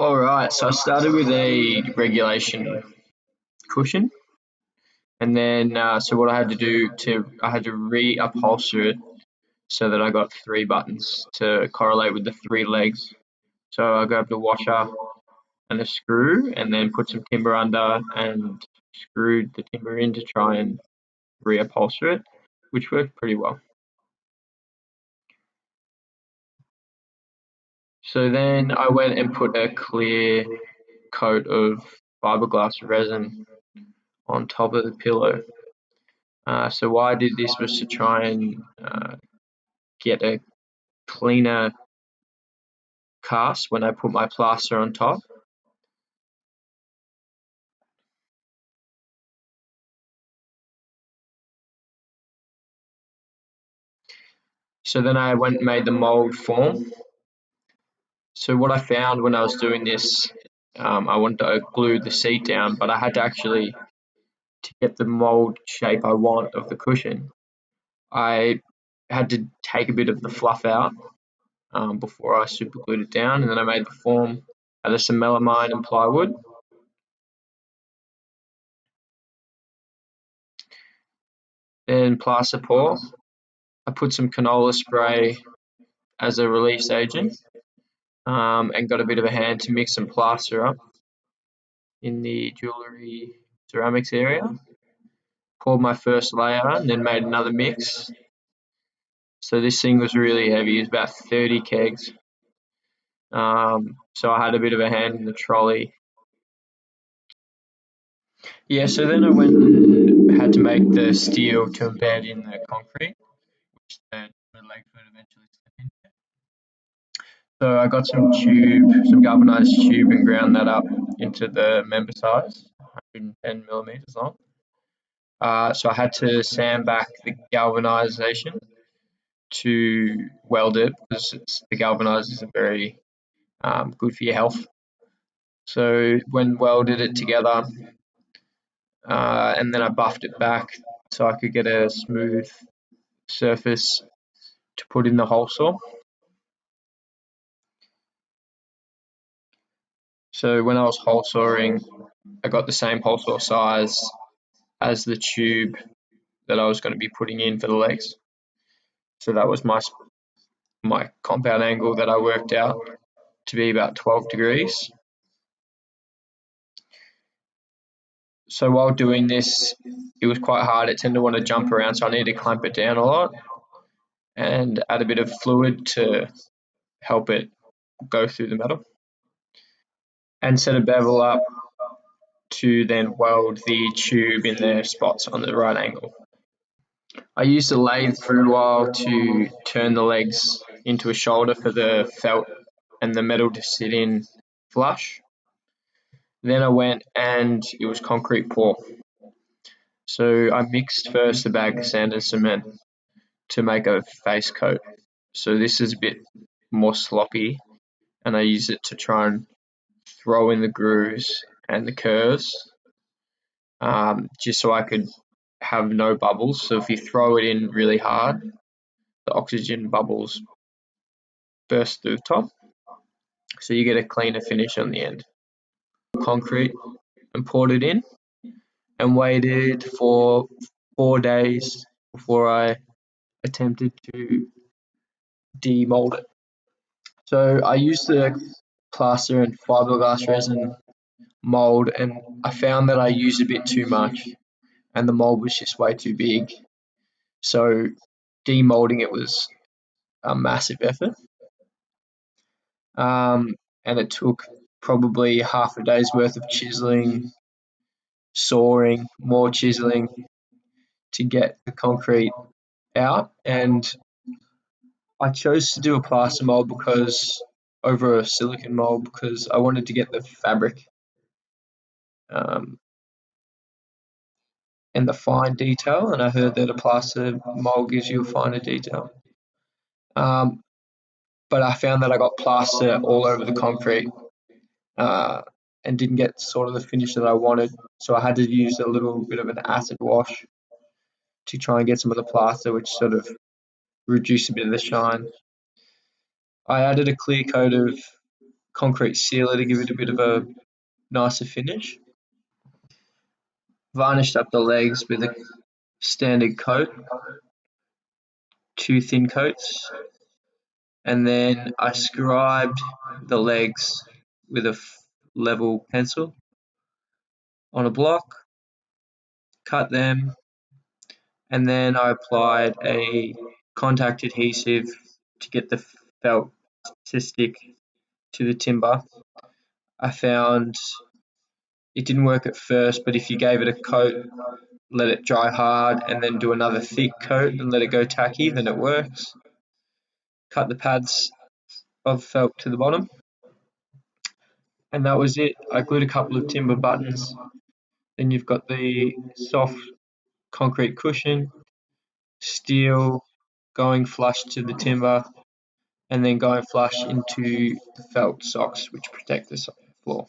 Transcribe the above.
Alright, so I started with a regulation cushion, and then so what I had to do I had to re-upholster it so that I got 3 buttons to correlate with the 3 legs. So I grabbed a washer and a screw, and then put some timber under and screwed the timber in to try and reupholster it, which worked pretty well. So then I went and put a clear coat of fiberglass resin on top of the pillow. So why I did this was to try and get a cleaner cast when I put my plaster on top. So then I went and made the mold form. So what I found when I was doing this, I wanted to glue the seat down, but I had to actually, to get the mold shape I want of the cushion, I had to take a bit of the fluff out before I super glued it down, and then I made the form out of some melamine and plywood. Then plaster pour. I put some canola spray as a release agent, and got a bit of a hand to mix some plaster up in the jewellery ceramics area. Poured my first layer and then made another mix. So this thing was really heavy, it was about 30 kegs. So I had a bit of a hand in the trolley. Yeah, so then I went and had to make the steel to embed in the concrete, which the legs would eventually slip into. So I got some galvanized tube, and ground that up into the member size, 110 millimeters long. So I had to sand back the galvanization to weld it, because the galvanized isn't very good for your health. So when welded it together, and then I buffed it back so I could get a smooth surface to put in the hole saw. So when I was hole sawing, I got the same hole saw size as the tube that I was going to be putting in for the legs. So that was my compound angle that I worked out to be about 12 degrees. So while doing this, it was quite hard. It tended to want to jump around, so I needed to clamp it down a lot and add a bit of fluid to help it go through the metal. And set a bevel up to then weld the tube in the spots on the right angle. I used a lathe for a while to turn the legs into a shoulder for the felt and the metal to sit in flush. Then I went and it was concrete pour. So I mixed first a bag of sand and cement to make a face coat. So this is a bit more sloppy, and I use it to try and throw in the grooves and the curves, just so I could have no bubbles. So if you throw it in really hard, the oxygen bubbles burst through the top, so you get a cleaner finish on the end. Concrete and poured it in and waited for 4 days before I attempted to demold it. So I used the plaster and fiberglass resin mold, and I found that I used a bit too much and the mold was just way too big. So demolding it was a massive effort. And it took probably half a day's worth of chiseling, sawing, more chiseling to get the concrete out. And I chose to do a plaster mold over a silicon mold because I wanted to get the fabric and the fine detail, and I heard that a plaster mold gives you a finer detail. But I found that I got plaster all over the concrete and didn't get sort of the finish that I wanted, so I had to use a little bit of an acid wash to try and get some of the plaster, which sort of reduced a bit of the shine. I added a clear coat of concrete sealer to give it a bit of a nicer finish. Varnished up the legs with a standard coat, 2 thin coats, and then I scribed the legs with a level pencil on a block, cut them, and then I applied a contact adhesive to get the felt to stick to the timber. I found it didn't work at first, but if you gave it a coat, let it dry hard, and then do another thick coat and let it go tacky, then it works. Cut the pads of felt to the bottom, and that was it. I glued a couple of timber buttons. Then you've got the soft concrete cushion, steel going flush to the timber, and then going flush into the felt socks which protect the floor.